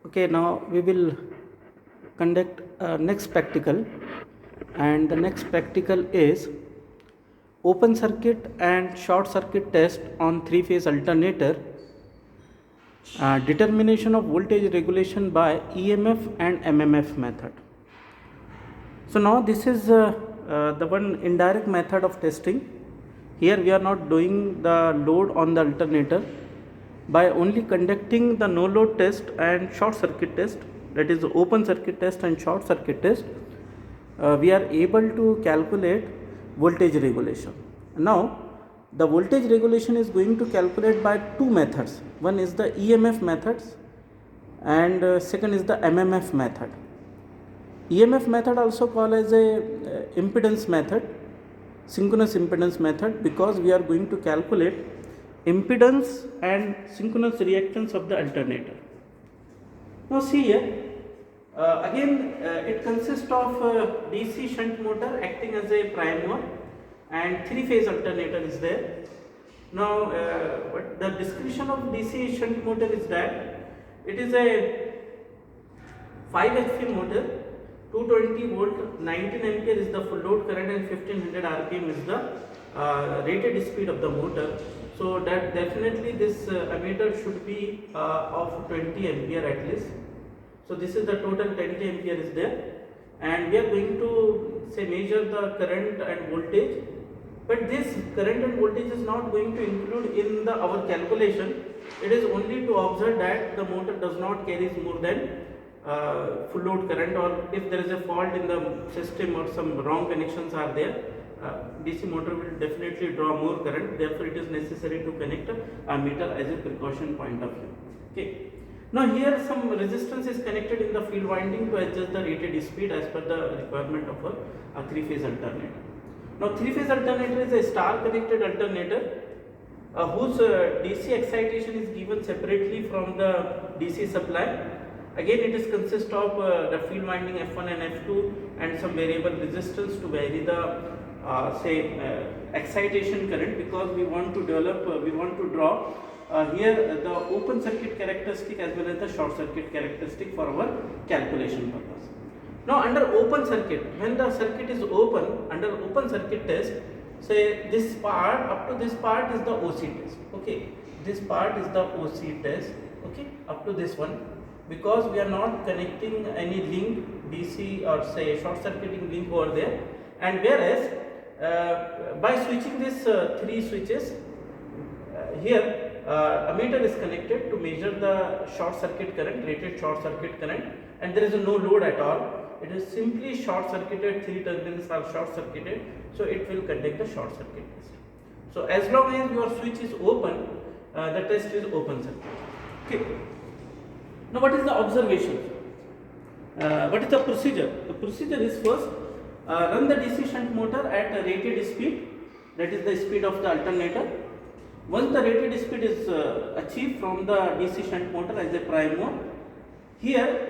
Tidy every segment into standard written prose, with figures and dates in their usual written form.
Okay, now we will conduct next practical, and the next practical is open circuit and short circuit test on three phase alternator, determination of voltage regulation by EMF and MMF method. So now this is the one indirect method of testing. Here we are not doing the load on the alternator. By only conducting the no load test and short circuit test, that is open circuit test and short circuit test, we are able to calculate voltage regulation. Now the voltage regulation is going to calculate by two methods. One is the EMF methods and second is the MMF method. EMF method also called as a impedance method, synchronous impedance method, because we are going to calculate impedance and synchronous reactance of the alternator. Now see here, it consists of DC shunt motor acting as a prime mover and three phase alternator is there. Now what the description of DC shunt motor is that it is a 5 HP motor, 220 volt, 19 ampere is the full load current and 1500 rpm is the rated speed of the motor. So that definitely this ammeter should be of 20 ampere at least. So this is the total 20 ampere is there, and we are going to say measure the current and voltage, but this current and voltage is not going to include in the our calculation. It is only to observe that the motor does not carry more than full load current, or if there is a fault in the system or some wrong connections are there, DC motor will definitely draw more current. Therefore it is necessary to connect a meter as a precaution point of view. Okay. Now here some resistance is connected in the field winding to adjust the rated speed as per the requirement of a three phase alternator. Now three phase alternator is a star connected alternator whose DC excitation is given separately from the DC supply. Again it is consist of the field winding F1 and F2 and some variable resistance to vary the excitation current, because we want to develop, we want to draw here the open circuit characteristic as well as the short circuit characteristic for our calculation purpose. Now under open circuit, when the circuit is open, under open circuit test, say this part up to this part is the OC test. Okay, this part is the OC test. Okay, up to this one, because we are not connecting any link DC or say short circuiting link over there, and whereas by switching this three switches here, ammeter is connected to measure the short circuit current, rated short circuit current, and there is no load at all. It is simply short circuited, three terminals are short circuited, so it will conduct the short circuit test. So as long as your switch is open, the test is open circuit. Okay. Now what is the observation? What is the procedure? The procedure is first run the DC shunt motor at a rated speed, that is the speed of the alternator. Once the rated speed is achieved from the DC shunt motor as a prime mover, here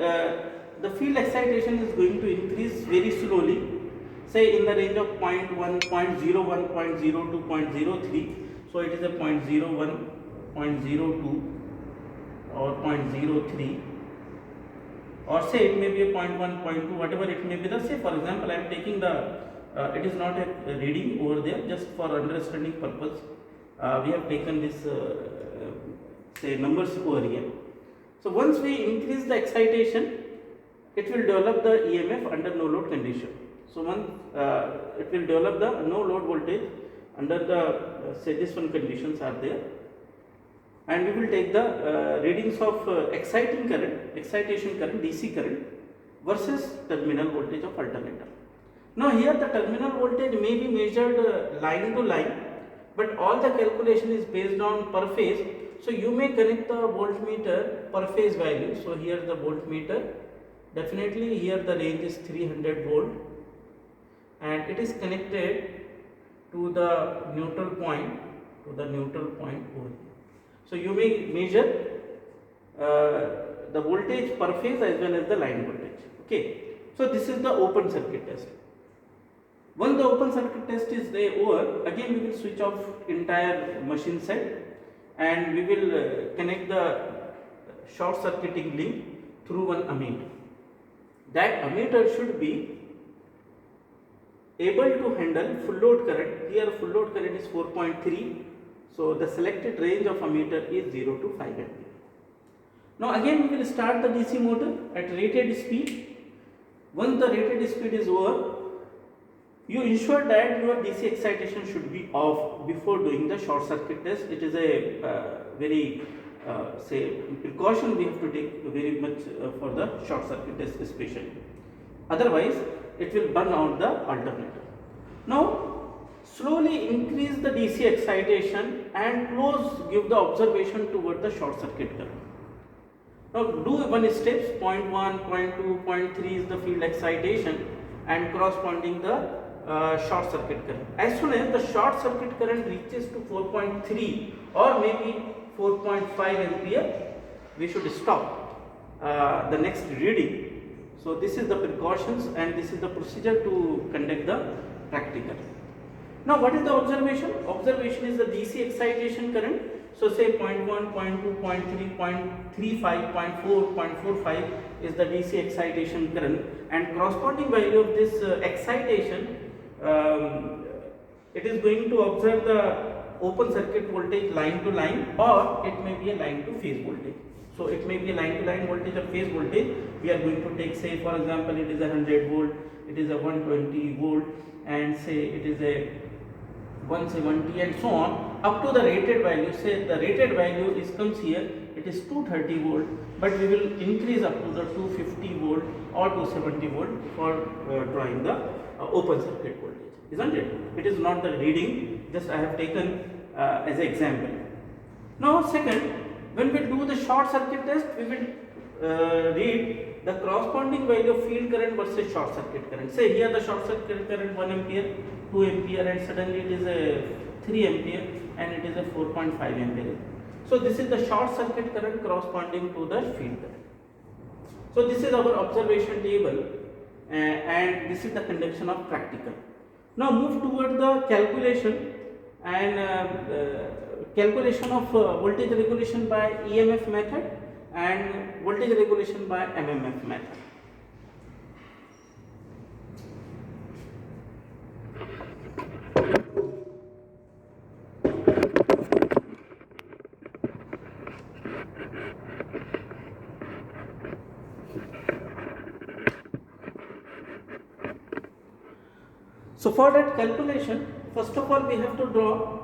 the field excitation is going to increase very slowly, say in the range of 0.1, 0.01, 0.02, 0.03. So it is a 0.01, 0.02 or 0.03, or say it may be a 0.1, 0.2, whatever it may be. The say for example I am taking the it is not a reading over there, just for understanding purpose we have taken this say numbers over here. So once we increase the excitation, it will develop the EMF under no load condition. So once it will develop the no load voltage under the say this one conditions are there, and we will take the readings of excitation current DC current versus terminal voltage of alternator. Now here the terminal voltage may be measured line to line, but all the calculation is based on per phase. So you may connect the voltmeter per phase value. So here the voltmeter, definitely here the range is 300 volt, and it is connected to the neutral point, over here. So you may measure the voltage per phase as well as the line voltage. Okay. So this is the open circuit test. Once the open circuit test is over, again we will switch off entire machine set and we will connect the short circuiting link through one ammeter. That ammeter should be able to handle full load current. Here full load current is 4.3. So the selected range of ammeter is 0 to 5 ampere. Now again we will start the DC motor at rated speed. Once the rated speed is over, you ensure that your DC excitation should be off before doing the short circuit test. It is a very say precaution we have to take very much for the short circuit test especially. Otherwise it will burn out the alternator. Now slowly increase the DC excitation and give the observation toward the short circuit current. Now do one steps, 0.1, 0.2, 0.3 is the field excitation and corresponding the short circuit current. As soon as the short circuit current reaches to 4.3 or maybe 4.5 ampere, we should stop the next reading. So this is the precautions and this is the procedure to conduct the practical. Now what is the observation? Observation is the DC excitation current. So say 0.1, 0.2, 0.3, 0.35, 0.4, 0.45 is the DC excitation current, and corresponding value of this excitation, it is going to observe the open circuit voltage line to line, or it may be a line to phase voltage. So it may be a line to line voltage or phase voltage. We are going to take, say for example, it is a 100 volt, it is a 120 volt, and say it is a 170 and so on up to the rated value. Say the rated value is comes here, it is 230 volt, but we will increase up to the 250 volt or 270 volt for drawing the open circuit voltage, isn't it? It is not the reading, just I have taken as an example. Now second, when we do the short circuit test, we will read the corresponding value of field current versus short circuit current. Say here the short circuit current 1 ampere, 2 ampere, and suddenly it is a 3 ampere and it is a 4.5 ampere. So this is the short circuit current corresponding to the field current. So this is our observation table and this is the conduction of practical. Now move toward the calculation and calculation of voltage regulation by EMF method and voltage regulation by MMF method. So for that calculation, first of all we have to draw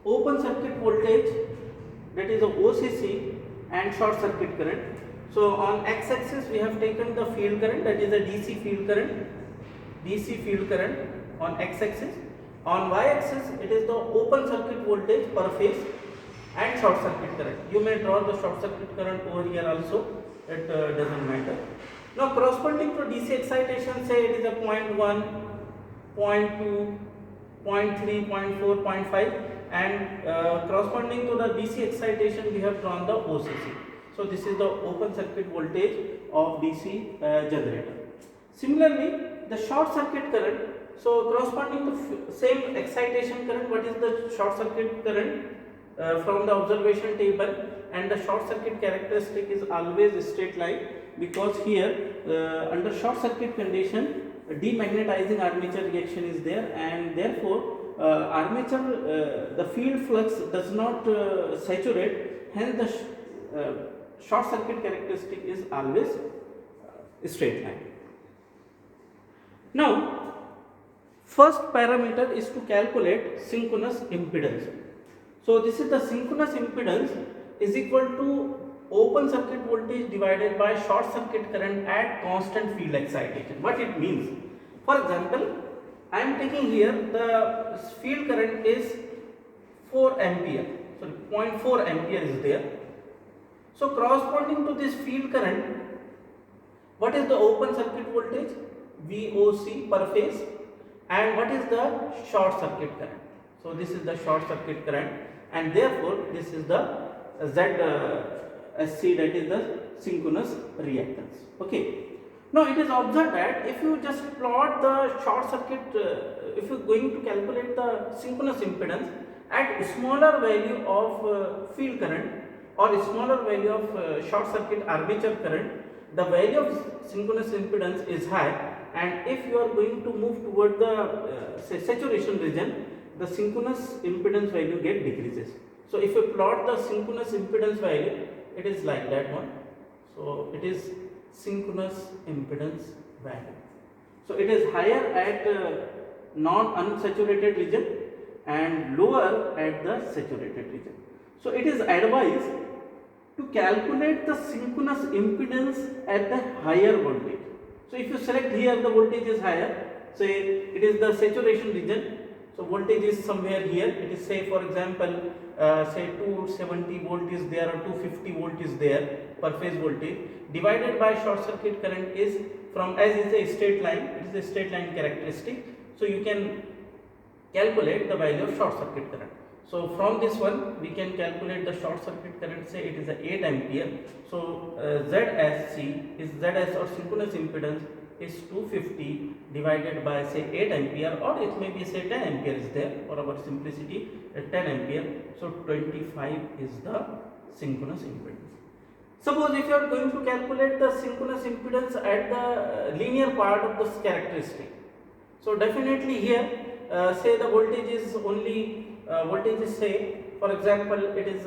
open circuit voltage, that is a OCC, and short circuit current. So on x axis we have taken the field current, that is a DC field current on x axis. On y axis it is the open circuit voltage per phase and short circuit current. You may draw the short circuit current over here also, it doesn't matter. Now corresponding to DC excitation, say it is a 0.1, 0.2, 0.3, 0.4, 0.5, and corresponding to the DC excitation we have drawn the OCC. So this is the open circuit voltage of DC generator. Similarly, the short circuit current, so corresponding to same excitation current, what is the short circuit current from the observation table, and the short circuit characteristic is always a straight line, because here under short circuit condition demagnetizing armature reaction is there, and therefore armature the field flux does not saturate, hence the short circuit characteristic is always straight line. Now first parameter is to calculate synchronous impedance. So this is the synchronous impedance is equal to open circuit voltage divided by short circuit current at constant field excitation. What it means? For example, I am taking here the field current is 4 ampere, so 0.4 ampere is there. So corresponding to this field current, what is the open circuit voltage? VOC per phase, and what is the short circuit current? So this is the short circuit current, and therefore this is the ZSC, that is the synchronous reactance. Okay. Now it is observed that if you just plot the short circuit, if you are going to calculate the synchronous impedance at smaller value of field current or smaller value of short circuit armature current, the value of synchronous impedance is high, and if you are going to move toward the say saturation region, the synchronous impedance value get decreases. So if you plot the synchronous impedance value, it is like that one. So it is synchronous impedance value. So it is higher at non-unsaturated region and lower at the saturated region. So it is advised to calculate the synchronous impedance at the higher voltage. So if you select here the voltage is higher, say it is the saturation region, so voltage is somewhere here, it is say for example say 270 volt is there or 250 volt is there per phase voltage, divided by short circuit current is from, as is a straight line, it is a straight line characteristic, so you can calculate the value of short circuit current. So from this one we can calculate the short circuit current, say it is a 8 ampere. So ZSC is ZS or synchronous impedance is 250 divided by say 8 ampere, or it may be say 10 ampere is there for our simplicity, 10 ampere. So 25 is the synchronous impedance. Suppose if you are going to calculate the synchronous impedance at the linear part of this characteristic, so definitely here say the voltage is only voltage is say for example it is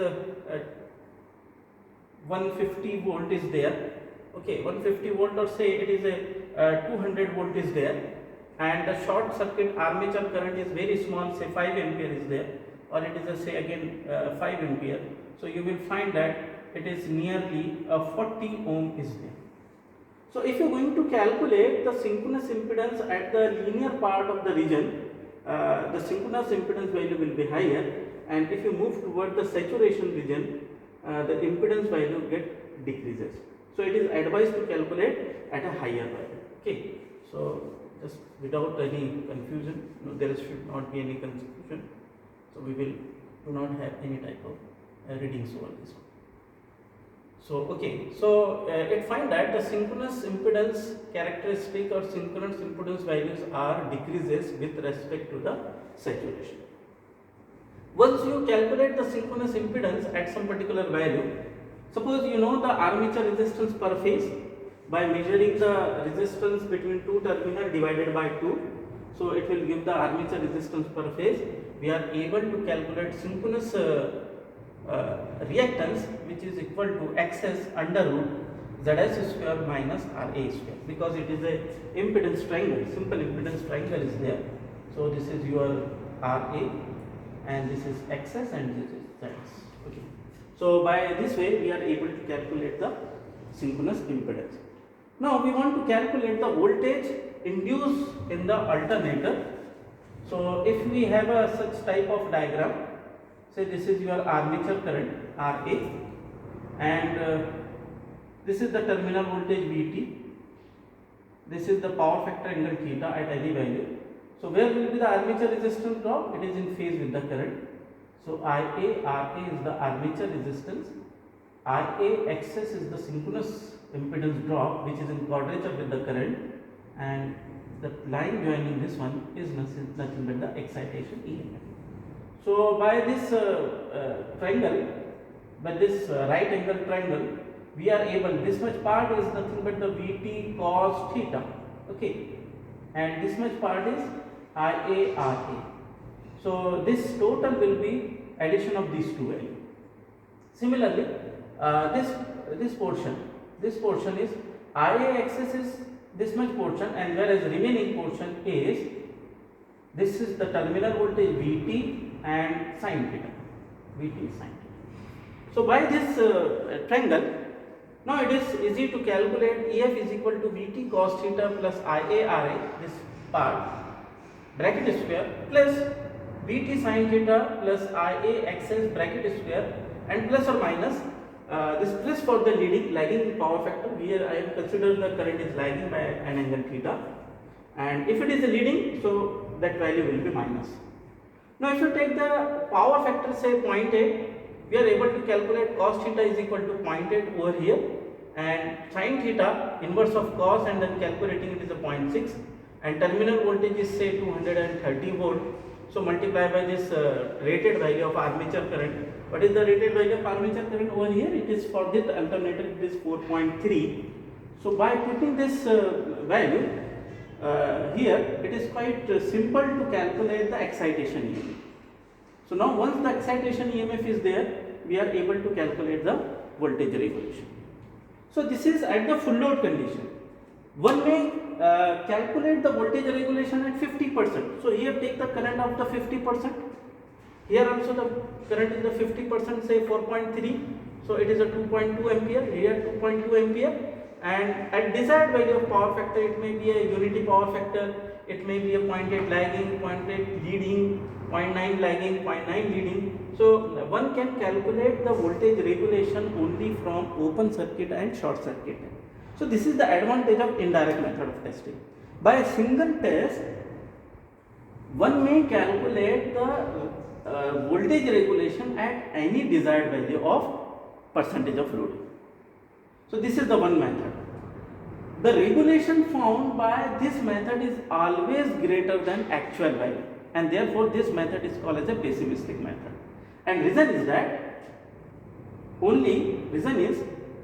150 volt is there, okay, 150 volt, or say it is a 200 volt is there, and the short circuit armature current is very small, say 5 ampere is there, or it is a say again 5 ampere. So you will find that it is nearly 40 ohm is there. So if you are going to calculate the synchronous impedance at the linear part of the region, the synchronous impedance value will be higher, and if you move toward the saturation region, the impedance value get decreases. So it is advised to calculate at a higher value. Okay, so just without any confusion, no, there should not be any confusion. So we will do not have any type of readings over this one. So okay, so it find that the synchronous impedance characteristic or synchronous impedance values are decreases with respect to the saturation. Once you calculate the synchronous impedance at some particular value, suppose you know the armature resistance per phase by measuring the resistance between two terminal divided by 2, so it will give the armature resistance per phase. We are able to calculate synchronous reactance, which is equal to XS under root ZS square minus RA square, because it is a impedance triangle, simple impedance triangle is there. So this is your RA and this is XS and this is ZS. Okay. So by this way we are able to calculate the synchronous impedance. Now we want to calculate the voltage induced in the alternator. So if we have a such type of diagram, say this is your armature current RA, and this is the terminal voltage VT, this is the power factor angle theta at any value. So where will be the armature resistance drop? It is in phase with the current. So IA RA is the armature resistance, IA XS is the synchronous impedance drop which is in quadrature with the current, and the line joining this one is nothing but the excitation EMF. So by this triangle, by this right angle triangle, we are able, this much part is nothing but the Vt cos theta, okay, and this much part is Ia Ra. So this total will be addition of these two values. Similarly, this portion is Ia axis is this much portion, and whereas remaining portion is, this is the terminal voltage Vt and sin theta, Vt sin theta. So by this triangle, now it is easy to calculate EF is equal to Vt cos theta plus Ia Ra, this part, bracket square, plus Vt sin theta plus Ia XS bracket square, and plus or minus this plus for the lagging power factor. Here I am considering the current is lagging by an angle theta, and if it is a leading, so that value will be minus. Now if you take the power factor say 0.8, we are able to calculate cos theta is equal to 0.8 over here, and sin theta inverse of cos, and then calculating it is a 0.6, and terminal voltage is say 230 volt. So multiply by this rated value of armature current. What is the rated value of armature current over here? It is for this alternator, it is 4.3. So by putting this value here, it is quite simple to calculate the excitation EMF. So now once the excitation EMF is there, we are able to calculate the voltage regulation. So this is at the full load condition. One may calculate the voltage regulation at 50%. So here take the current of the 50%. Here also the current is the 50%, say 4.3. So it is a 2.2 ampere. Here 2.2 ampere. And at desired value of power factor, it may be a unity power factor. It may be a 0.8 lagging, 0.8 leading, 0.9 lagging, 0.9 leading. So one can calculate the voltage regulation only from open circuit and short circuit. So this is the advantage of indirect method of testing. By a single test, one may calculate the voltage regulation at any desired value of percentage of load. So this is the one method. The regulation found by this method is always greater than actual value, and therefore this method is called as a pessimistic method. And reason is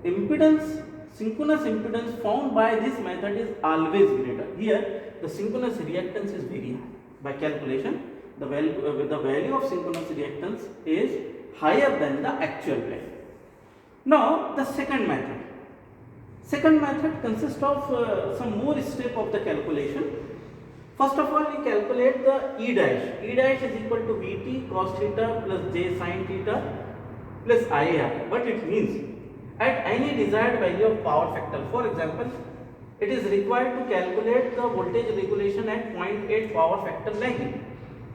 impedance, synchronous impedance found by this method is always greater. Here the synchronous reactance is very high. By calculation, the value of synchronous reactance is higher than the actual value. Now the second method. Second method consists of some more step of the calculation. First of all, we calculate the E dash. E dash is equal to Vt cos theta plus j sin theta plus IR. What it means? At any desired value of power factor. For example, it is required to calculate the voltage regulation at 0.8 power factor lagging.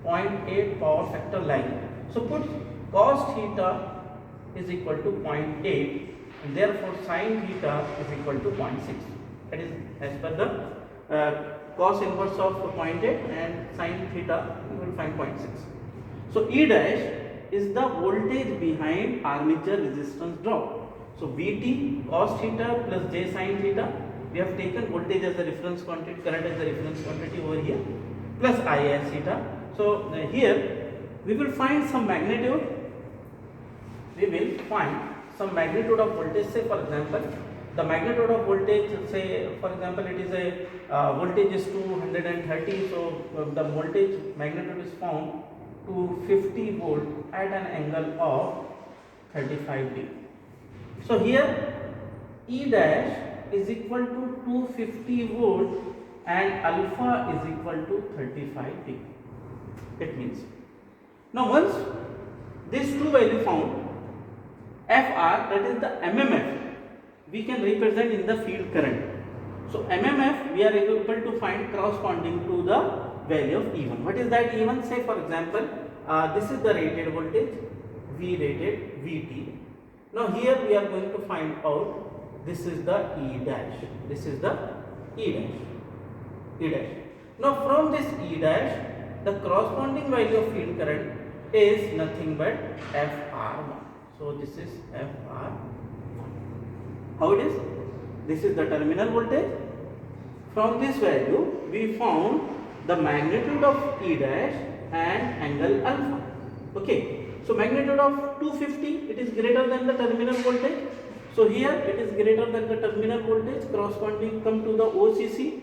0.8 power factor lagging. So put cos theta is equal to 0.8. and therefore sin theta is equal to 0.6. That is as per the cos inverse of 0.8 and sin theta, you will find 0.6. So E dash is the voltage behind armature resistance drop. So Vt cos theta plus j sin theta, we have taken voltage as the reference quantity, current as the reference quantity over here, plus I as theta. So here we will find some magnitude. Some magnitude of voltage, say for example, the magnitude of voltage, say for example, it is a voltage is 230, so the voltage magnitude is found to 50 volt at an angle of 35 degree. So here E dash is equal to 250 volt and alpha is equal to 35 degree. It means, now once these two value found, Fr, that is the MMF, we can represent in the field current. So MMF we are able to find corresponding to the value of E1. What is that E1? Say for example, this is the rated voltage, V rated Vt. Now here we are going to find out, this is the E dash, this is the E dash, E dash. Now from this E dash, the corresponding value of field current is nothing but Fr1. So this is Fr1. How it is? This is the terminal voltage. From this value, we found the magnitude of E dash and angle alpha. Okay. So magnitude of 250, it is greater than the terminal voltage. So here it is greater than the terminal voltage, corresponding come to the OCC,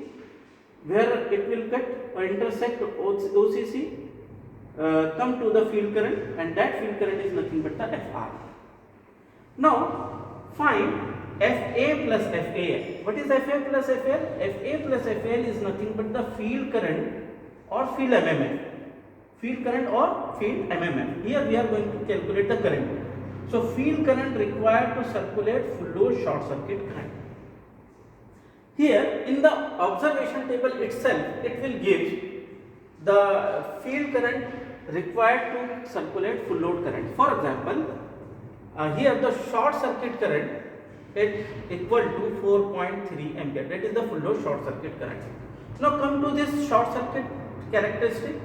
where it will cut or intersect OCC, come to the field current, and that field current is nothing but the Fr. Now find Fa plus FAL. What is Fa plus FAL? Fa plus FAL is nothing but the field current or field MMF. Field current or field MMF. Here we are going to calculate the current. So field current required to circulate full load short circuit current. Here in the observation table itself, it will give the field current required to circulate full load current. For example, here the short circuit current is equal to 4.3 ampere. That is the full load short circuit current. Now come to this short circuit characteristic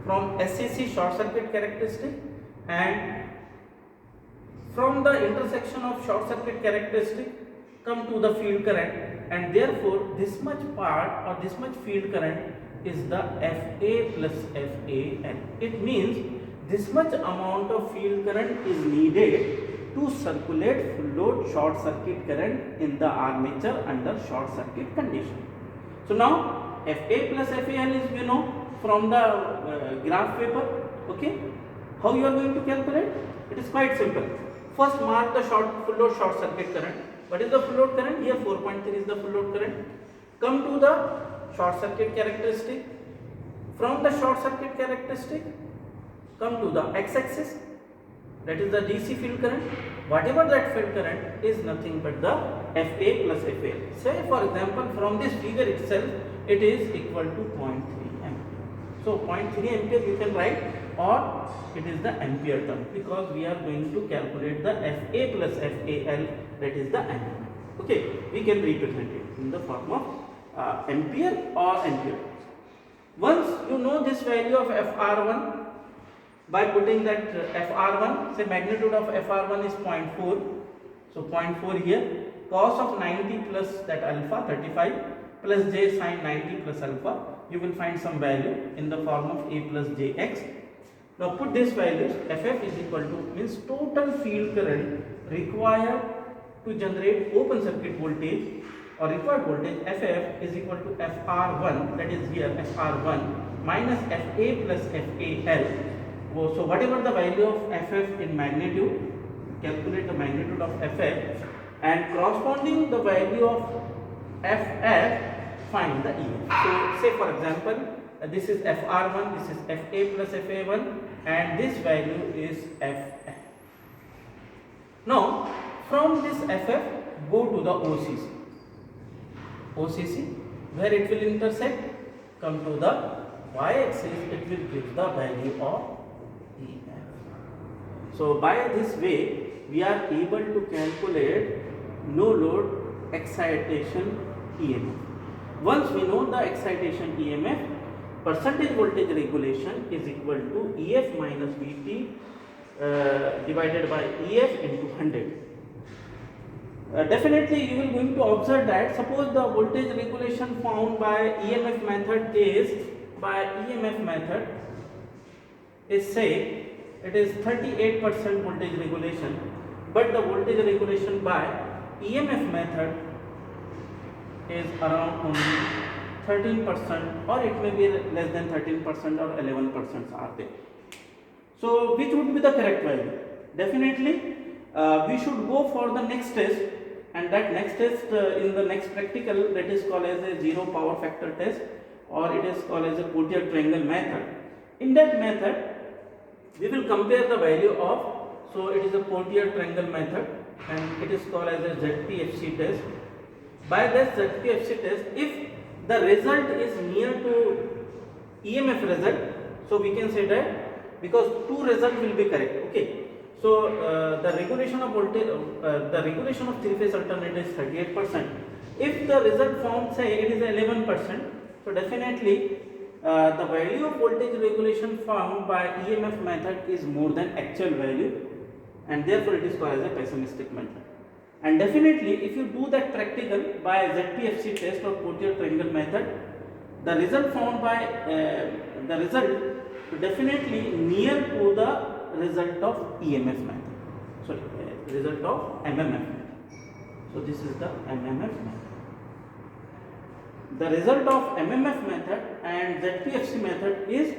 from SCC short circuit characteristic, and from the intersection of short circuit characteristic come to the field current, and therefore this much part or this much field current is the Fa plus FAL. It means this much amount of field current is needed to circulate full load short circuit current in the armature under short circuit condition. So now FA plus FAL is, you know, from the graph paper. Okay, how you are going to calculate? It is quite simple. First mark the full load short circuit current. What is the full load current? Here 4.3 is the full load current. Come to the short circuit characteristic. From the short circuit characteristic, come to the x-axis, that is the DC field current. Whatever that field current is nothing but the FA plus FAL. Say for example, from this figure itself, it is equal to 0.3 ampere. So 0.3 ampere you can write, or it is the ampere term, because we are going to calculate the FA plus FAL, that is the ampere. Okay, we can represent it in the form of ampere or ampere. Once you know this value of FR1, by putting that FR1, say magnitude of FR1 is 0.4, so 0.4 here, cos of 90 plus that alpha 35 plus j sin 90 plus alpha, you will find some value in the form of A plus jx. Now put these values. FF is equal to, means total field current required to generate open circuit voltage or required voltage, FF is equal to FR1, that is here FR1 minus FA plus FAL. So whatever the value of FF in magnitude, calculate the magnitude of FF, and corresponding the value of FF, find the EF. So say for example, this is FR1, this is FA plus FA1, and this value is FF. Now from this FF, go to the OCC. OCC, where it will intersect, come to the y-axis, it will give the value of EF. So by this way, we are able to calculate no load excitation EMF. Once we know the excitation EMF, percentage voltage regulation is equal to EF minus VT divided by EF into 100. Definitely you will going to observe that suppose the voltage regulation found by EMF method is say it is 38% voltage regulation, but the voltage regulation by EMF method is around only 13%, or it may be less than 13% or 11% are there. So which would be the correct value? Definitely we should go for the next test, and that next test in the next practical, that is called as a zero power factor test, or it is called as a Portier triangle method. In that method we will compare the value of, so it is a Portier triangle method and it is called as a ZPFC test. By this ZPFC test, if the result is near to EMF result, so we can say that, because two results will be correct. Okay, so the regulation of voltage, the regulation of three-phase alternator is 38%. If the result found, say it is 11%, so definitely the value of voltage regulation found by EMF method is more than actual value, and therefore it is called as a pessimistic method. And definitely if you do that practical by ZPFC test or Portier triangle method, the result found by the result definitely near to the result of EMF method, sorry, result of MMF method. So this is the MMF method. The result of MMF method and ZPFC method is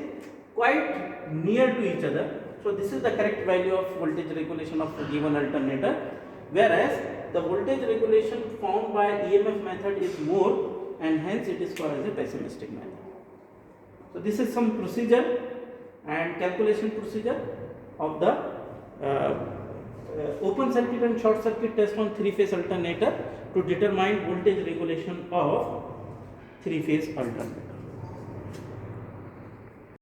quite near to each other. So this is the correct value of voltage regulation of a given alternator, whereas the voltage regulation found by EMF method is more, and hence it is called as a pessimistic method. So this is some procedure and calculation procedure of the open circuit and short circuit test on three-phase alternator to determine voltage regulation of three-phase alternator.